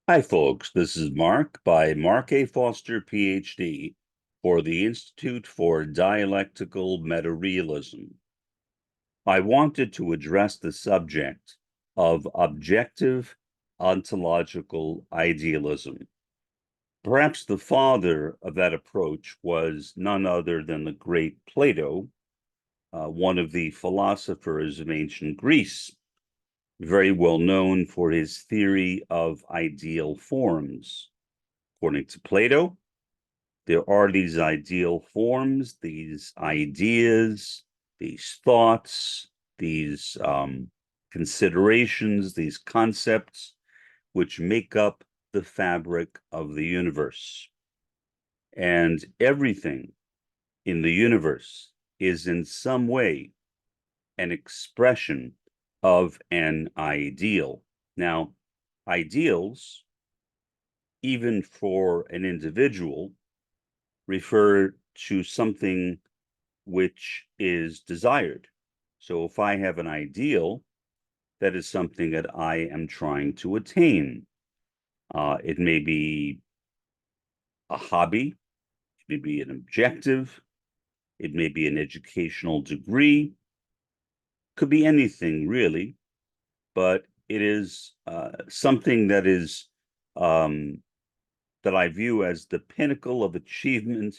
Hi, folks. This is Mark by Mark A. Foster, Ph.D., for the Institute for Dialectical Meta-Realism. I wanted to address the subject of objective ontological idealism. Perhaps the father of that approach was none other than the great Plato, one of the philosophers of ancient Greece, very well known for his theory of ideal forms. According to Plato, there are these ideal forms, these ideas, these thoughts, these considerations, these concepts, which make up the fabric of the universe. And everything in the universe is in some way an expression of an ideal. Now, ideals, even for an individual, refer to something which is desired. So if I have an ideal, that is something that I am trying to attain. It may be a hobby, it may be an objective, it may be an educational degree, could be anything really, but it is something that is that I view as the pinnacle of achievement,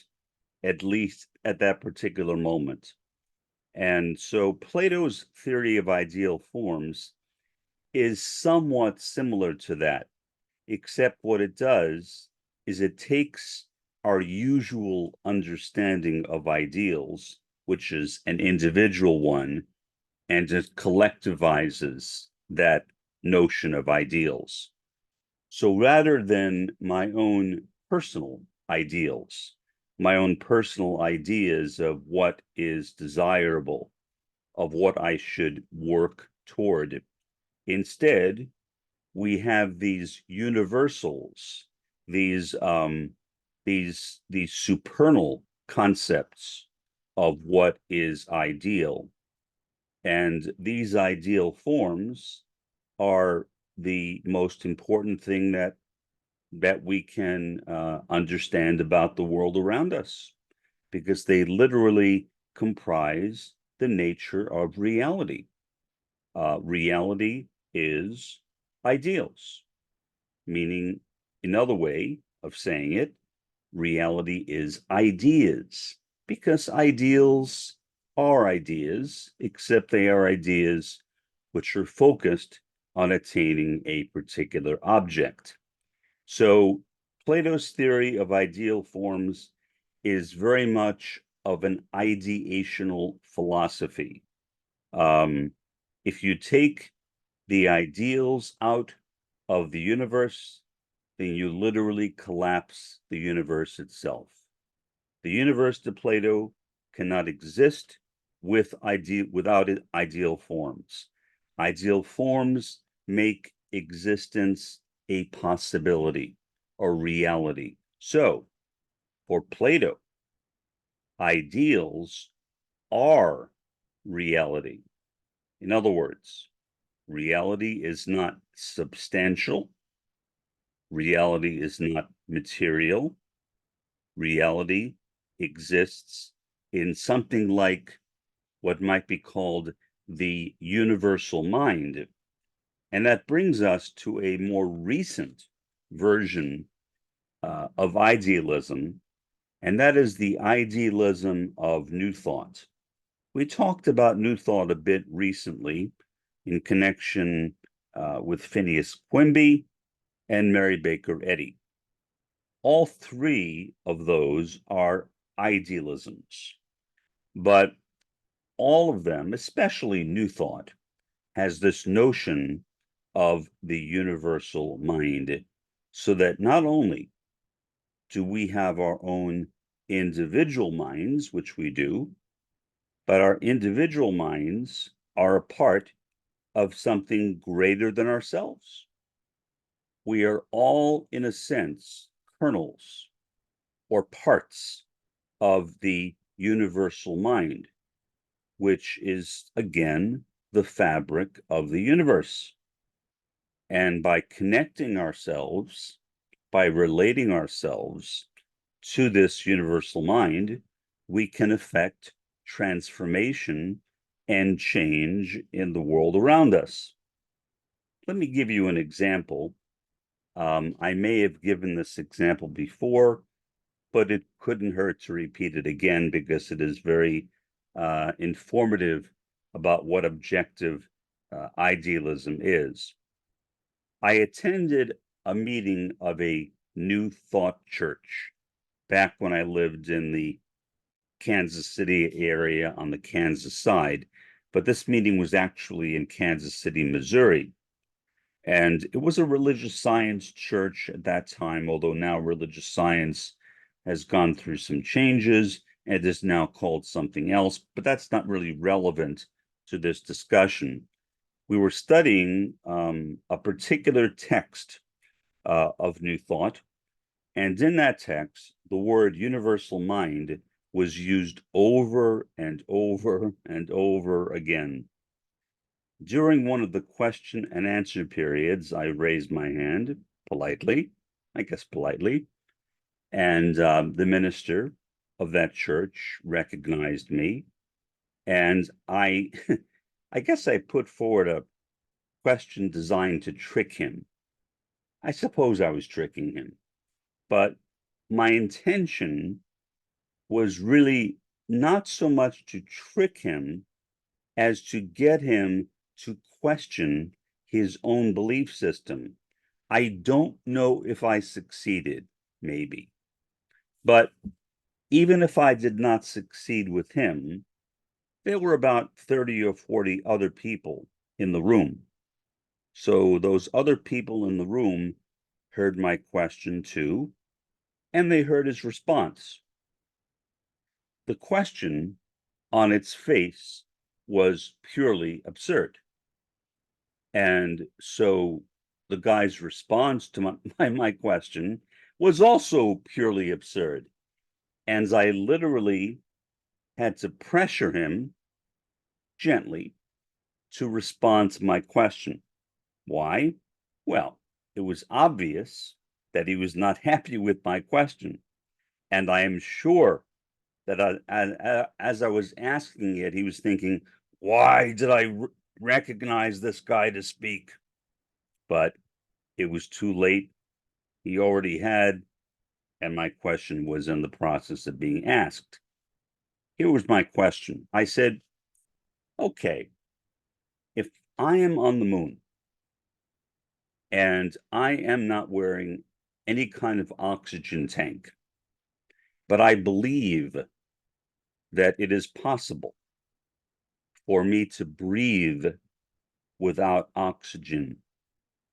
at least at that particular moment. And so Plato's theory of ideal forms is somewhat similar to that, except what it does is it takes our usual understanding of ideals, which is an individual one, and it collectivizes that notion of ideals. So rather than my own personal ideals, my own personal ideas of what is desirable, of what I should work toward, instead, we have these universals, these supernal concepts of what is ideal. And these ideal forms are the most important thing that we can understand about the world around us, because they literally comprise the nature of reality. Reality is ideals, meaning another way of saying it, reality is ideas, because ideals are ideas, except they are ideas which are focused on attaining a particular object. So Plato's theory of ideal forms is very much of an ideational philosophy. If you take the ideals out of the universe, then you literally collapse the universe itself. The universe to Plato cannot exist without ideal forms. Ideal forms make existence a possibility or reality. So, for Plato, ideals are reality. In other words, reality is not substantial. Reality is not material. Reality exists in something like what might be called the universal mind. And that brings us to a more recent version of idealism, and that is the idealism of New Thought. We talked about New Thought a bit recently in connection with Phineas Quimby and Mary Baker Eddy. All three of those are idealisms, but all of them, especially New Thought, has this notion of the universal mind, so that not only do we have our own individual minds, which we do, but our individual minds are a part of something greater than ourselves. We are all, in a sense, kernels or parts of the universal mind, which is, again, the fabric of the universe. And by connecting ourselves, by relating ourselves to this universal mind, we can affect transformation and change in the world around us. Let me give you an example. I may have given this example before, but it couldn't hurt to repeat it again because it is very informative about what objective idealism is. I attended a meeting of a New Thought church back when I lived in the Kansas City area on the Kansas side, but this meeting was actually in Kansas City, Missouri. And it was a religious science church at that time, although now religious science has gone through some changes and is now called something else, but that's not really relevant to this discussion. We were studying a particular text of New Thought, and in that text, the word universal mind was used over and over and over again. During one of the question and answer periods, I raised my hand politely, I guess politely, and the minister of that church recognized me, and I, I guess I put forward a question designed to trick him. I suppose I was tricking him, but my intention was really not so much to trick him as to get him to question his own belief system. I don't know if I succeeded, maybe. But even if I did not succeed with him, there were about 30 or 40 other people in the room. So those other people in the room heard my question too, and they heard his response. The question on its face was purely absurd. And so the guy's response to my question was also purely absurd. And I literally had to pressure him gently to respond to my question. Why? Well, it was obvious that he was not happy with my question. And I am sure that as I was asking it, he was thinking, why did I recognize this guy to speak? But it was too late. He already had, and my question was in the process of being asked. Here was my question. I said, okay, if I am on the moon and I am not wearing any kind of oxygen tank, but I believe that it is possible for me to breathe without oxygen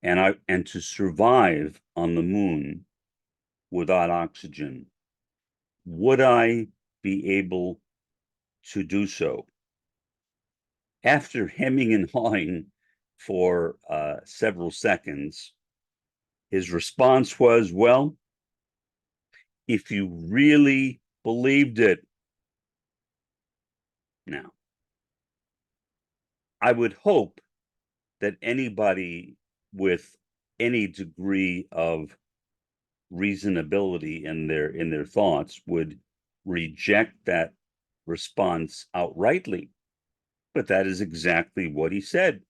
and to survive on the moon without oxygen, would I be able to do so? After hemming and hawing for several seconds, his response was, well, if you really believed it. Now, I would hope that anybody with any degree of reasonability in their thoughts would reject that response outrightly. But that is exactly what he said.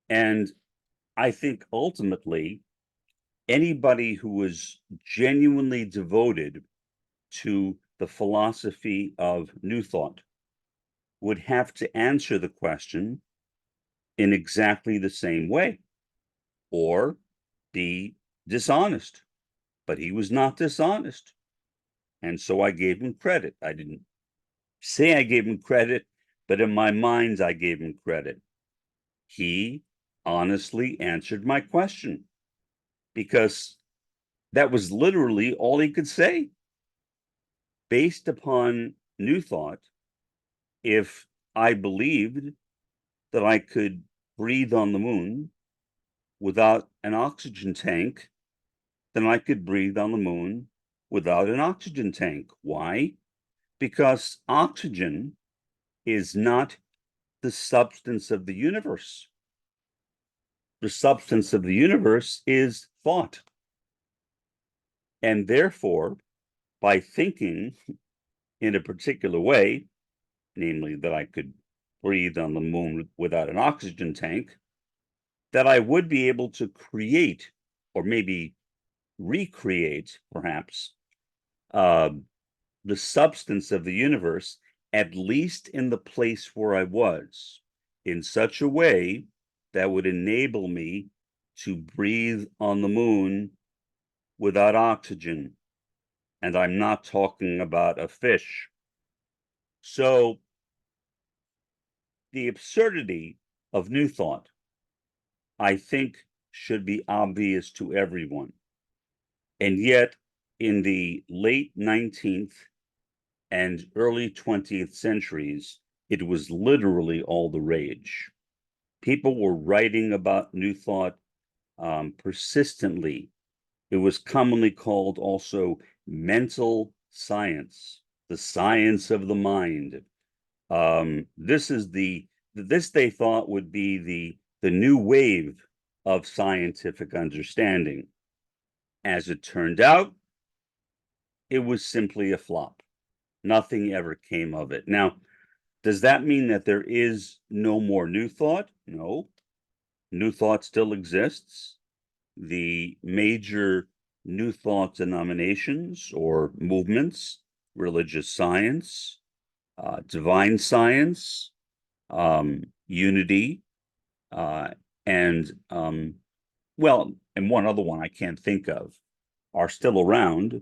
And I think ultimately, anybody who was genuinely devoted to the philosophy of New Thought would have to answer the question in exactly the same way or be dishonest. But he was not dishonest. And so I gave him credit. I didn't say I gave him credit, but in my mind, I gave him credit. He honestly answered my question because that was literally all he could say. Based upon New Thought, if I believed that I could breathe on the moon without an oxygen tank, then I could breathe on the moon without an oxygen tank. Why? Because oxygen is not the substance of the universe. the substance of the universe is thought. And therefore, by thinking in a particular way, namely that I could breathe on the moon without an oxygen tank, that I would be able to create, or maybe recreate, perhaps, the substance of the universe, at least in the place where I was, in such a way that would enable me to breathe on the moon without oxygen. And I'm not talking about a fish. So the absurdity of New Thought, I think, should be obvious to everyone. And yet, in the late 19th and early 20th centuries, it was literally all the rage. People were writing about New Thought persistently. It was commonly called also mental science, the science of the mind. This they thought would be the new wave of scientific understanding. As it turned out, it was simply a flop. Nothing ever came of it. Now, does that mean that there is no more New Thought? No. New Thought still exists. The major New Thought denominations or movements, religious science, divine science, unity, and and one other one I can't think of, are still around,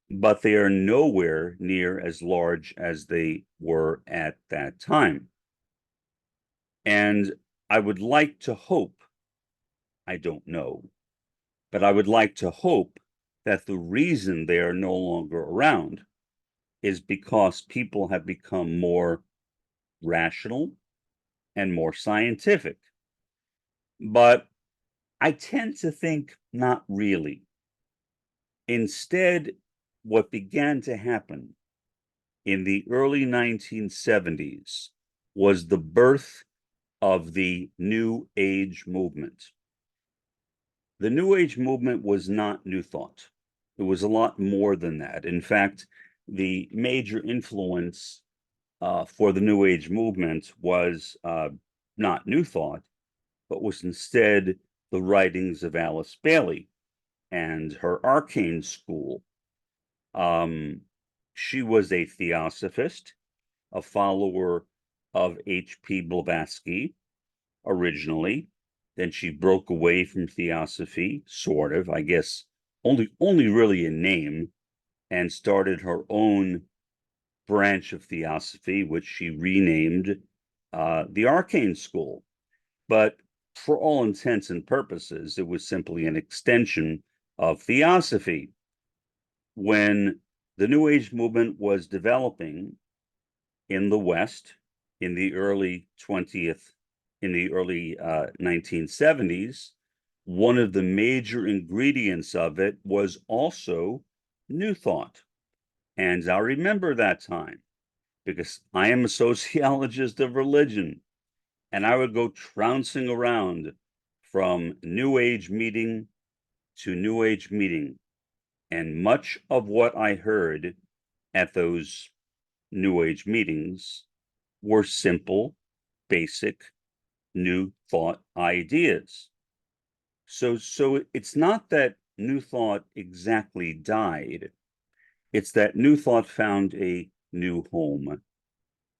but they are nowhere near as large as they were at that time. And I would like to hope, I don't know, but I would like to hope that the reason they are no longer around is because people have become more rational and more scientific. But I tend to think not really. Instead, what began to happen in the early 1970s was the birth of the New Age movement. The New Age movement was not New Thought. It was a lot more than that. In fact, the major influence for the New Age movement was not New Thought, but was instead the writings of Alice Bailey and her arcane school. She was a theosophist, a follower of H.P. Blavatsky originally. Then she broke away from theosophy, sort of, I guess, only really in name, and started her own branch of theosophy, which she renamed the Arcane School. But for all intents and purposes, it was simply an extension of theosophy. When the New Age movement was developing in the West in the early 1970s, one of the major ingredients of it was also New Thought. And I remember that time because I am a sociologist of religion, and I would go trouncing around from New Age meeting to New Age meeting. And much of what I heard at those New Age meetings were simple, basic, New Thought ideas. So it's not that New Thought exactly died. It's that New Thought found a new home,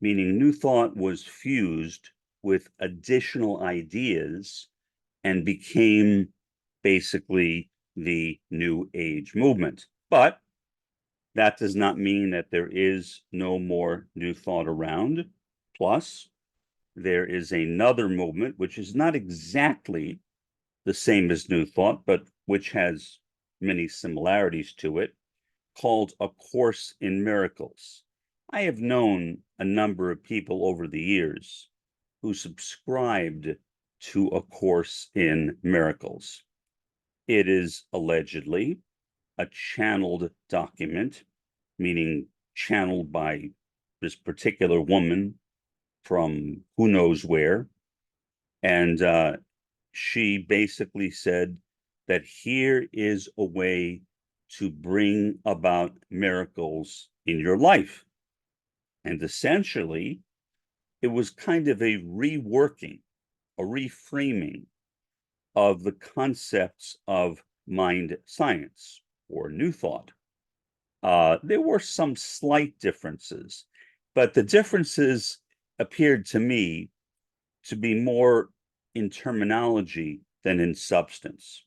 meaning New Thought was fused with additional ideas and became basically the New Age movement. But that does not mean that there is no more New Thought around. Plus, there is another movement which is not exactly the same as New Thought, but which has many similarities to it, called A Course in Miracles. I have known a number of people over the years who subscribed to A Course in Miracles. It is allegedly a channeled document, meaning channeled by this particular woman from who knows where. And she basically said that here is a way to bring about miracles in your life. And essentially, it was kind of a reworking, a reframing of the concepts of mind science or new thought. There were some slight differences, but the differences appeared to me to be more in terminology than in substance.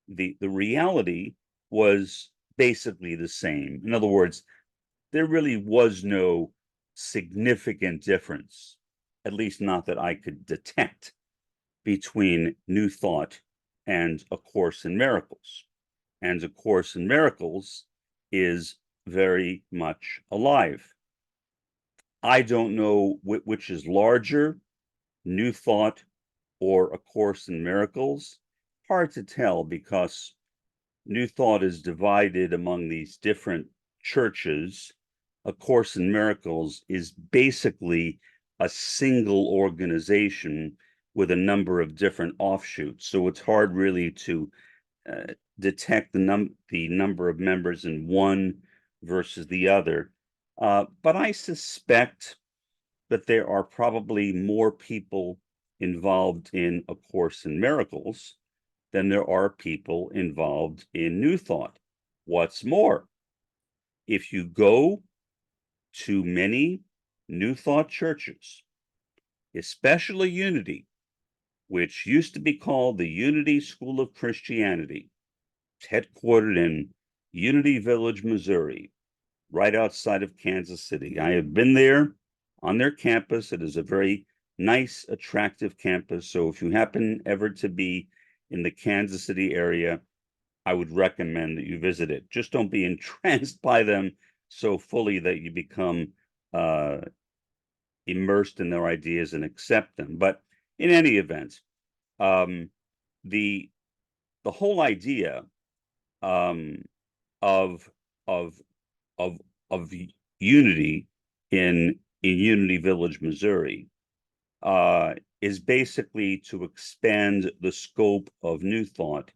The reality was basically the same. In other words, there really was no significant difference, at least not that I could detect, between New Thought and A Course in Miracles. And A Course in Miracles is very much alive. I don't know which is larger, New Thought or A Course in Miracles. Hard to tell because New Thought is divided among these different churches. A Course in Miracles is basically a single organization with a number of different offshoots. So it's hard really to detect the number of members in one versus the other. But I suspect that there are probably more people involved in A Course in Miracles than there are people involved in New Thought. What's more, if you go to many New Thought churches, especially Unity, which used to be called the Unity School of Christianity, headquartered in Unity Village, Missouri, right outside of Kansas City. I have been there on their campus. It is a very nice, attractive campus. So if you happen ever to be in the Kansas City area, I would recommend that you visit it. Just don't be entranced by them so fully that you become immersed in their ideas and accept them. But in any event, um, the the whole idea um, of of of of unity in Unity Village, Missouri, is basically to expand the scope of New Thought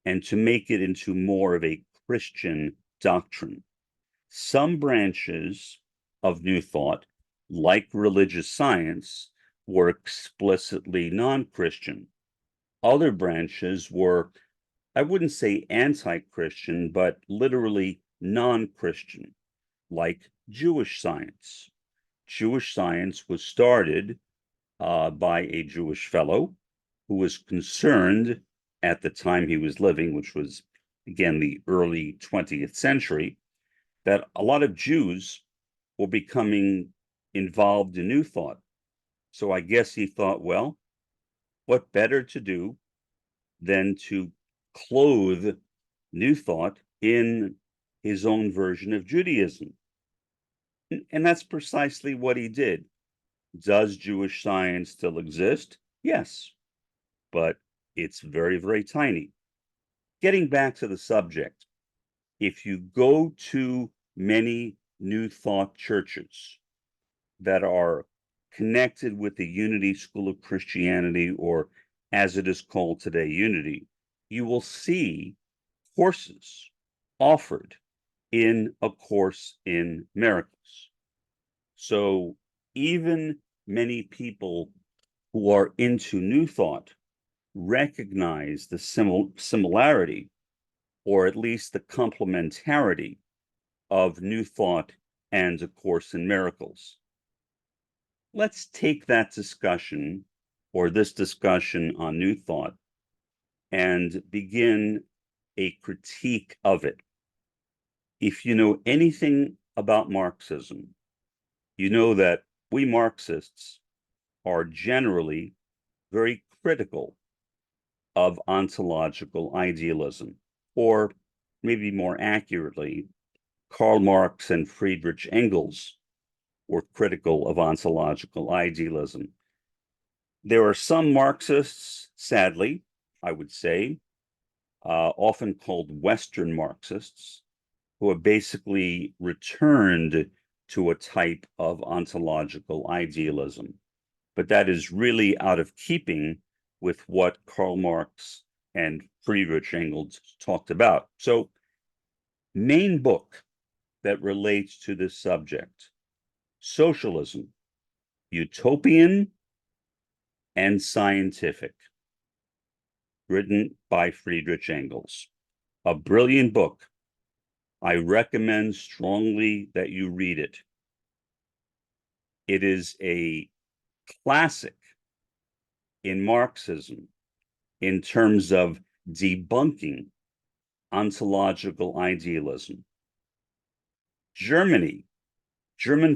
and to make it into more of a Christian doctrine. Some branches of New Thought, like religious science, were explicitly non-Christian. Other branches were, I wouldn't say anti-Christian, but literally non-Christian, like Jewish science. Jewish science was started by a Jewish fellow who was concerned at the time he was living, which was, again, the early 20th century, that a lot of Jews were becoming involved in New Thought. So I guess he thought, well, what better to do than to clothe New Thought in his own version of Judaism? And that's precisely what he did. Does Jewish science still exist? Yes, but it's very, very tiny. Getting back to the subject, if you go to many New Thought churches that are connected with the Unity School of Christianity, or as it is called today, Unity, you will see courses offered in A Course in Miracles. So even many people who are into New Thought recognize the similarity, or at least the complementarity, of New Thought and A Course in Miracles. Let's take that discussion, or this discussion on New Thought, and begin a critique of it. If you know anything about Marxism, you know that we Marxists are generally very critical of ontological idealism, or maybe more accurately, Karl Marx and Friedrich Engels were critical of ontological idealism. There are some Marxists, sadly, I would say, often called Western Marxists, who have basically returned to a type of ontological idealism. But that is really out of keeping with what Karl Marx and Friedrich Engels talked about. So, main book that relates to this subject, Socialism, Utopian and Scientific, written by Friedrich Engels. A brilliant book. I recommend strongly that you read it. It is a classic in Marxism in terms of debunking ontological idealism. German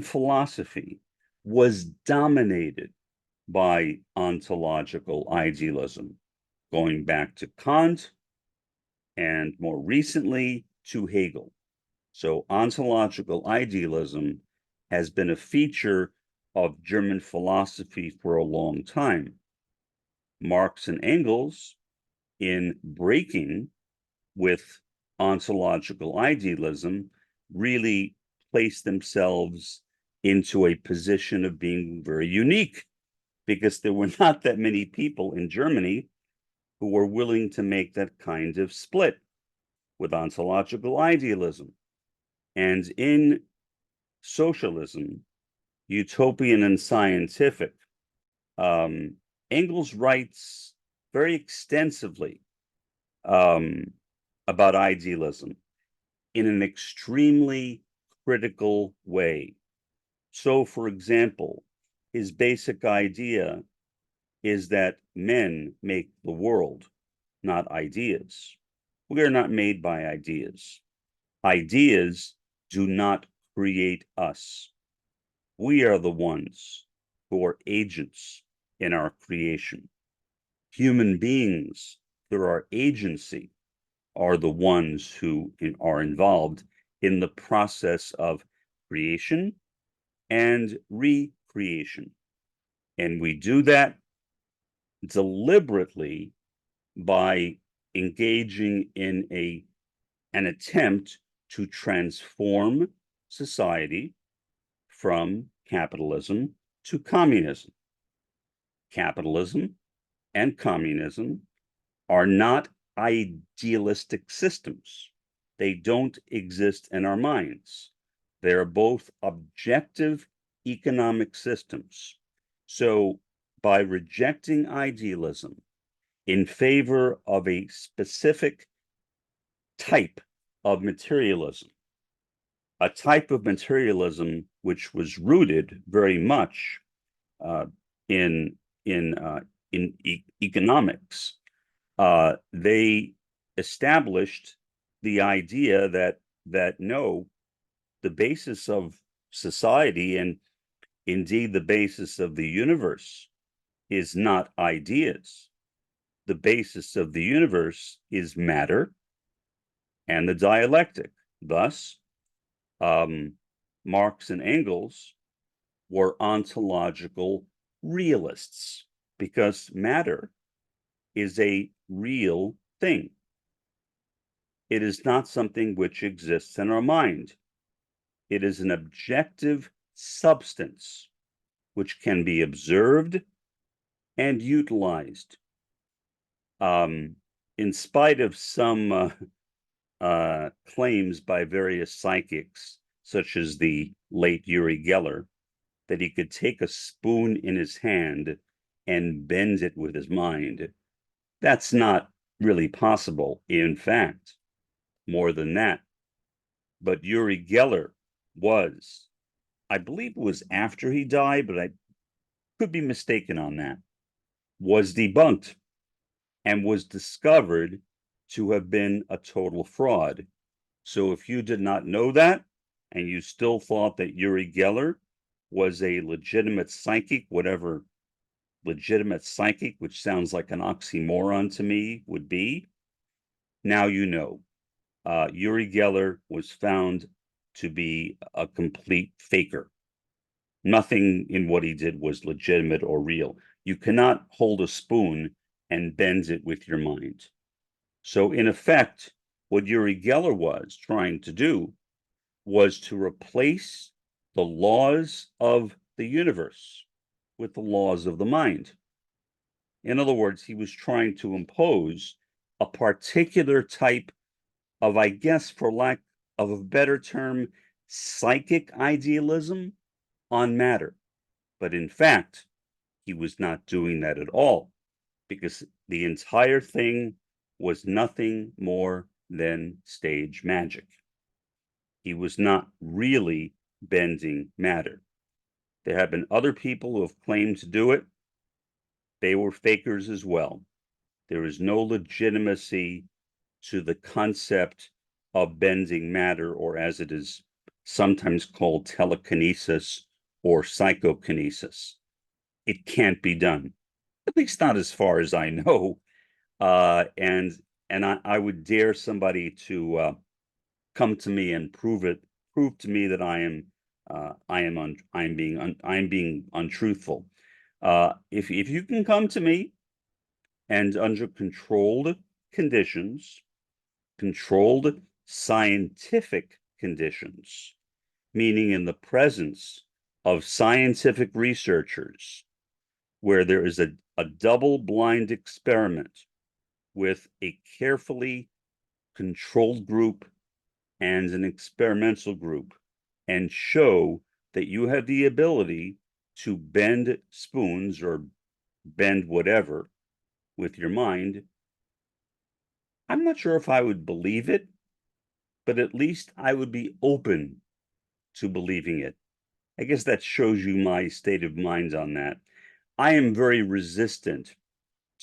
philosophy was dominated by ontological idealism, going back to Kant and more recently to Hegel. So ontological idealism has been a feature of German philosophy for a long time. Marx and Engels, in breaking with ontological idealism, really placed themselves into a position of being very unique, because there were not that many people in Germany who were willing to make that kind of split with ontological idealism. And in Socialism, Utopian and Scientific, Engels writes very extensively about idealism in an extremely critical way. So, for example, his basic idea is that men make the world, not ideas. We are not made by ideas. Ideas do not create us. We are the ones who are agents in our creation. Human beings, through our agency, are the ones who are involved in the process of creation and recreation. And we do that deliberately by engaging in an attempt to transform society from capitalism to communism. Capitalism and communism are not idealistic systems. They don't exist in our minds. They are both objective economic systems. So, by rejecting idealism in favor of a specific type of materialism, a type of materialism which was rooted very much in economics, they established the idea that no, the basis of society, and indeed the basis of the universe, is not ideas. The basis of the universe is matter and the dialectic. Thus, Marx and Engels were ontological realists, because matter is a real thing. It is not something which exists in our mind. It is an objective substance which can be observed and utilized. In spite of some claims by various psychics, such as the late Uri Geller, that he could take a spoon in his hand and bend it with his mind, that's not really possible. In fact, more than that. But Uri Geller was, I believe it was after he died, but I could be mistaken on that, was debunked and was discovered to have been a total fraud. So if you did not know that, and you still thought that Uri Geller was a legitimate psychic, whatever legitimate psychic, which sounds like an oxymoron to me, would be, now you know. Uri Geller was found to be a complete faker. Nothing in what he did was legitimate or real. You cannot hold a spoon and bend it with your mind. So in effect, what Uri Geller was trying to do was to replace the laws of the universe with the laws of the mind. In other words, he was trying to impose a particular type of, I guess, for lack of a better term, psychic idealism on matter. But in fact, he was not doing that at all, because the entire thing was nothing more than stage magic. He was not really bending matter. There have been other people who have claimed to do it. They were fakers as well. There is no legitimacy to the concept of bending matter, or as it is sometimes called, telekinesis or psychokinesis. It can't be done, at least not as far as I know. And I would dare somebody to come to me and prove to me that I'm being untruthful. If you can come to me and under controlled conditions, controlled scientific conditions, meaning in the presence of scientific researchers, where there is a double-blind experiment with a carefully controlled group and an experimental group, and show that you have the ability to bend spoons or bend whatever with your mind, I'm not sure if I would believe it, but at least I would be open to believing it. I guess that shows you my state of mind on that. I am very resistant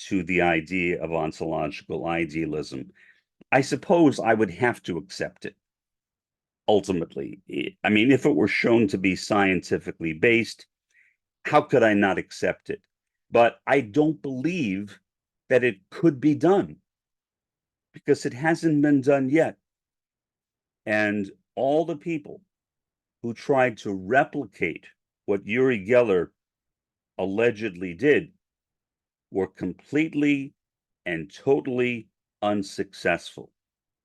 to the idea of ontological idealism. I suppose I would have to accept it ultimately. I mean, if it were shown to be scientifically based, how could I not accept it? But I don't believe that it could be done, because it hasn't been done yet. And all the people who tried to replicate what Uri Geller allegedly did were completely and totally unsuccessful.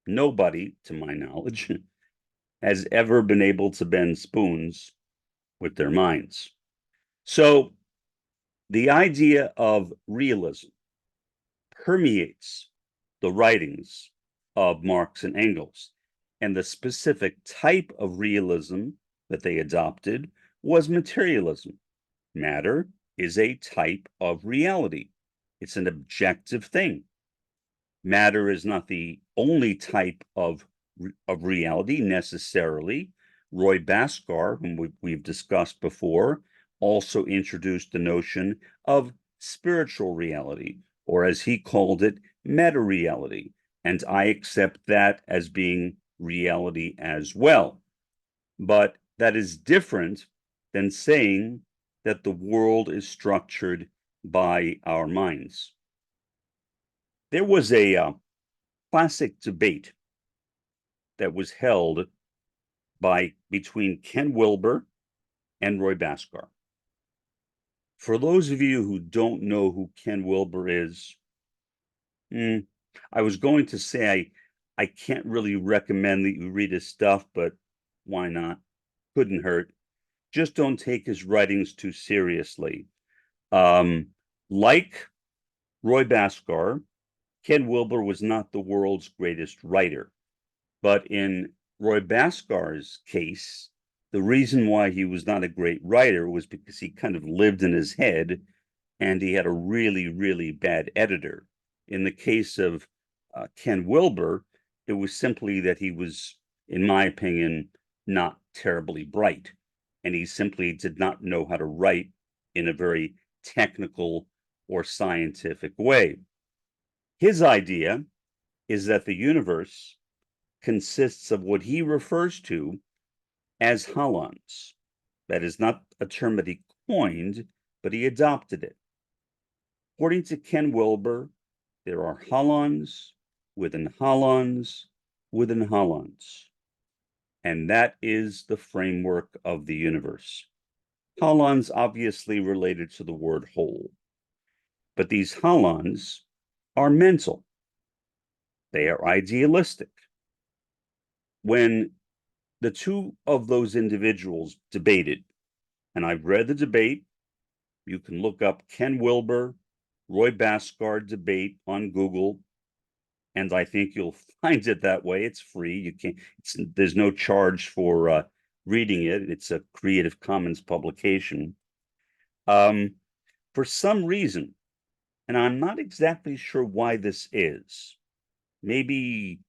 Nobody, to my knowledge, has ever been able to bend spoons with their minds. So the idea of realism permeates the writings of Marx and Engels, and the specific type of realism that they adopted was materialism. Matter is a type of reality. It's an objective thing. Matter is not the only type of reality necessarily. Roy Bhaskar, whom we've discussed before, also introduced the notion of spiritual reality, or as he called it, meta-reality. And I accept that as being reality as well. But that is different than saying that the world is structured by our minds. There was a classic debate that was held between Ken Wilber and Roy Bhaskar. For those of you who don't know who Ken Wilber is, I was going to say I can't really recommend that you read his stuff, but why not? Couldn't hurt. Just don't take his writings too seriously. Like Roy Bhaskar, Ken Wilber was not the world's greatest writer. But in Roy Bhaskar's case, the reason why he was not a great writer was because he kind of lived in his head, and he had a really, really bad editor. In the case of Ken Wilber, it was simply that he was, in my opinion, not terribly bright, and he simply did not know how to write in a very technical or scientific way. His idea is that the universe consists of what he refers to as holons. That is not a term that he coined, but he adopted it. According to Ken Wilber, there are holons within holons within holons. And that is the framework of the universe. Holons obviously related to the word whole. But these holons are mental. They are idealistic. When the two of those individuals debated, and I've read the debate, you can look up Ken Wilber Roy Bhaskar debate on Google, and I think you'll find it that way. It's free. You can't. There's no charge for reading it. It's a Creative Commons publication. For some reason, and I'm not exactly sure why this is. Maybe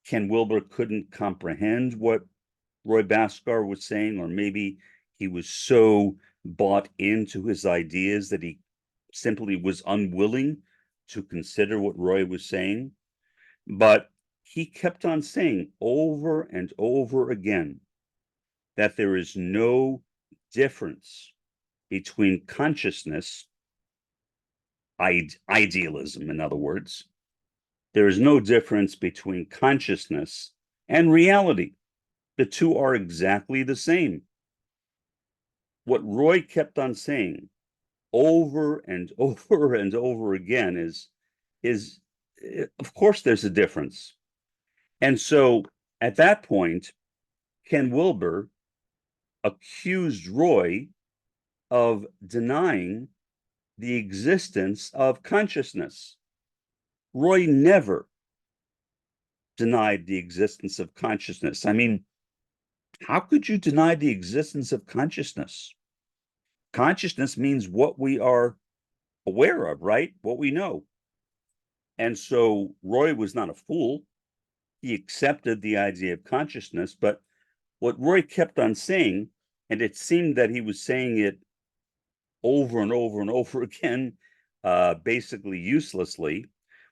Ken Wilber couldn't comprehend what Roy Bhaskar was saying, or maybe he was so bought into his ideas that he simply was unwilling to consider what Roy was saying. But he kept on saying over and over again that there is no difference between consciousness, idealism, in other words, there is no difference between consciousness and reality. The two are exactly the same. What Roy kept on saying over and over and over again is of course there's a difference. And so at that point, Ken Wilber accused Roy of denying the existence of consciousness. Roy never denied the existence of consciousness. I mean, how could you deny the existence of consciousness? Consciousness means what we are aware of, right? What we know. And so Roy was not a fool. He accepted the idea of consciousness, but what Roy kept on saying, and it seemed that he was saying it over and over and over again, basically uselessly,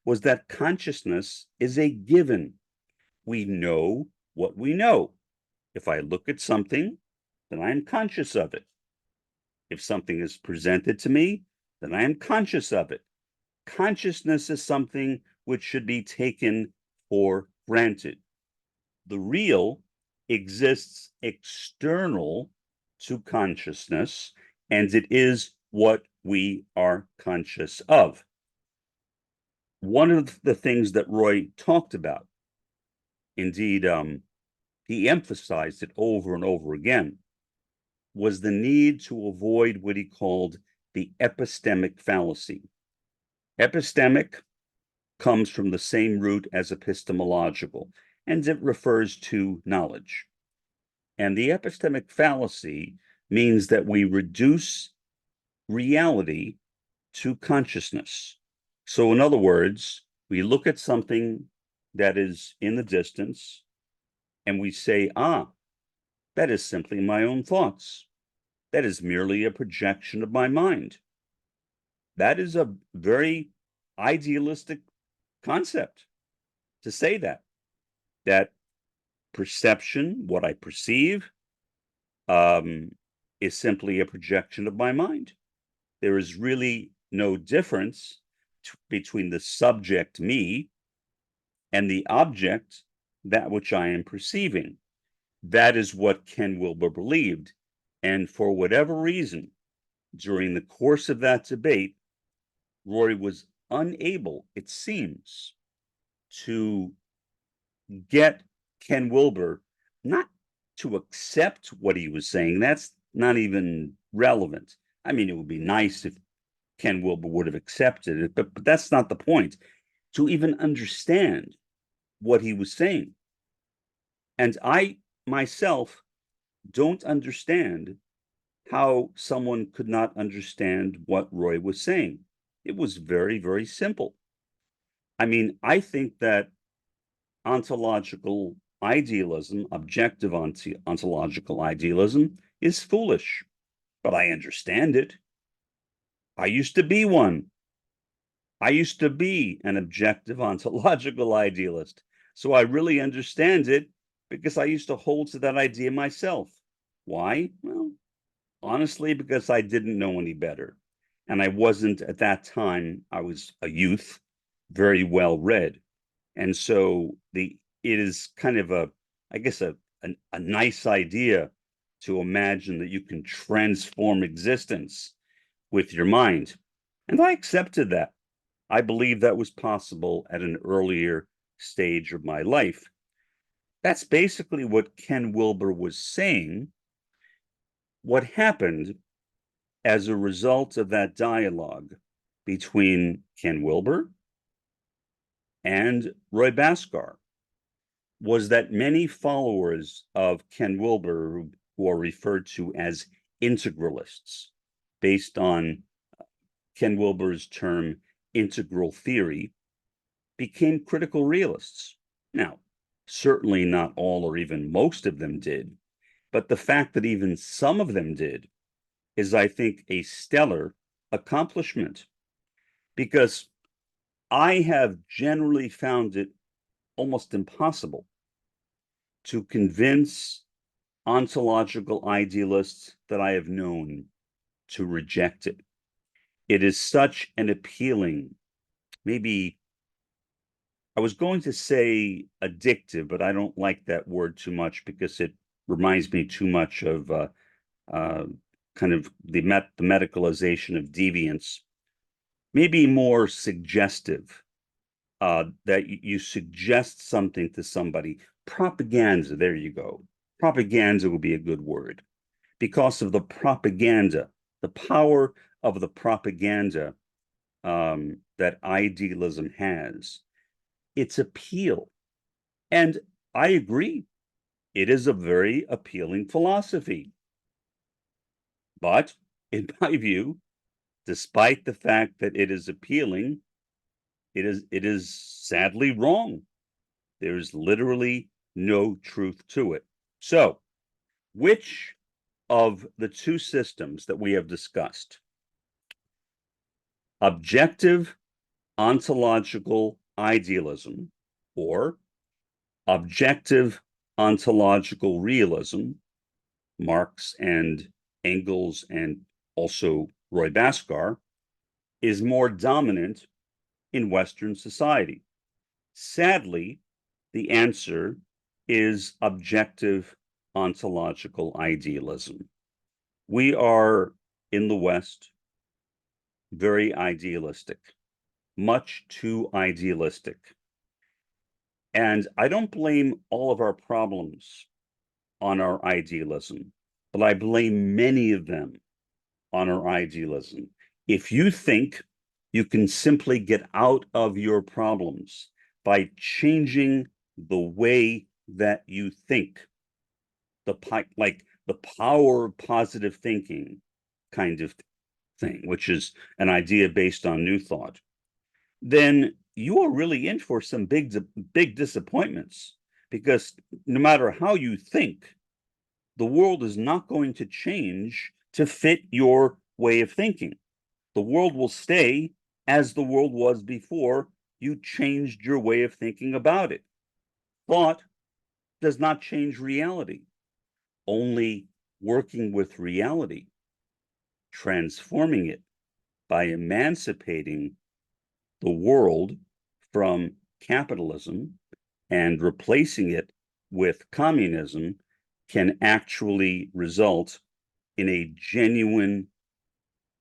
was that consciousness is a given. We know what we know. If I look at something, then I am conscious of it. If something is presented to me, then I am conscious of it. Consciousness is something which should be taken for granted. The real exists external to consciousness, and it is what we are conscious of. One of the things that Roy talked about, indeed, he emphasized it over and over again, was the need to avoid what he called the epistemic fallacy. Epistemic comes from the same root as epistemological, and it refers to knowledge. And the epistemic fallacy means that we reduce reality to consciousness. So, in other words, we look at something that is in the distance and we say, that is simply my own thoughts. That is merely a projection of my mind. That is a very idealistic concept to say that perception, what I perceive, is simply a projection of my mind. There is really no difference between the subject, me, and the object, that which I am perceiving. That is what Ken Wilber believed. And for whatever reason, during the course of that debate, Roy was unable, it seems, to get Ken Wilber not to accept what he was saying. That's not even relevant. I mean, it would be nice if Ken Wilber would have accepted it, but that's not the point. To even understand what he was saying. And I myself don't understand how someone could not understand what Roy was saying. It was very, very simple. I mean, I think that ontological idealism, objective ontological idealism, is foolish, but I understand it. I used to be one. I used to be an objective ontological idealist. So I really understand it because I used to hold to that idea myself. Why? Well, honestly, because I didn't know any better. And I wasn't at that time, I was a youth, very well read. And so it is kind of I guess a nice idea to imagine that you can transform existence with your mind. And I accepted that. I believe that was possible at an earlier stage of my life. That's basically what Ken Wilber was saying. What happened as a result of that dialogue between Ken Wilber and Roy Bhaskar was that many followers of Ken Wilber, who are referred to as integralists, based on Ken Wilber's term integral theory, became critical realists. Now, certainly not all or even most of them did, but the fact that even some of them did is, I think, a stellar accomplishment, because I have generally found it almost impossible to convince ontological idealists that I have known to reject it. It is such an appealing, maybe I was going to say addictive, but I don't like that word too much because it reminds me too much of kind of the medicalization of deviance. Maybe more suggestive, that you suggest something to somebody. Propaganda, there you go. Propaganda would be a good word, because of the propaganda, the power of the propaganda that idealism has, its appeal. And I agree, it is a very appealing philosophy. But in my view, despite the fact that it is appealing, it is sadly wrong. There's literally no truth to it. So, which of the two systems that we have discussed, objective ontological idealism or objective ontological realism, Marx and Engels and also Roy Bhaskar, is more dominant in Western society? Sadly, the answer is objective ontological idealism. We are in the West very idealistic, much too idealistic. And I don't blame all of our problems on our idealism, but I blame many of them on our idealism. If you think you can simply get out of your problems by changing the way that you think, like the power of positive thinking kind of thing, which is an idea based on New Thought, then you are really in for some big disappointments, because no matter how you think, the world is not going to change to fit your way of thinking. The world will stay as the world was before you changed your way of thinking about it. Thought does not change reality. Only working with reality, transforming it by emancipating the world from capitalism and replacing it with communism, can actually result in a genuine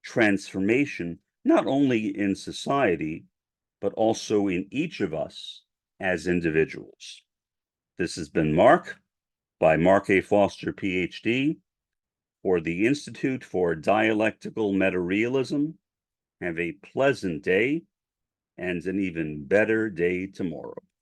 transformation, not only in society, but also in each of us as individuals. This has been Mark, by Mark A. Foster, Ph.D., for the Institute for Dialectical Meta-Realism. Have a pleasant day and an even better day tomorrow.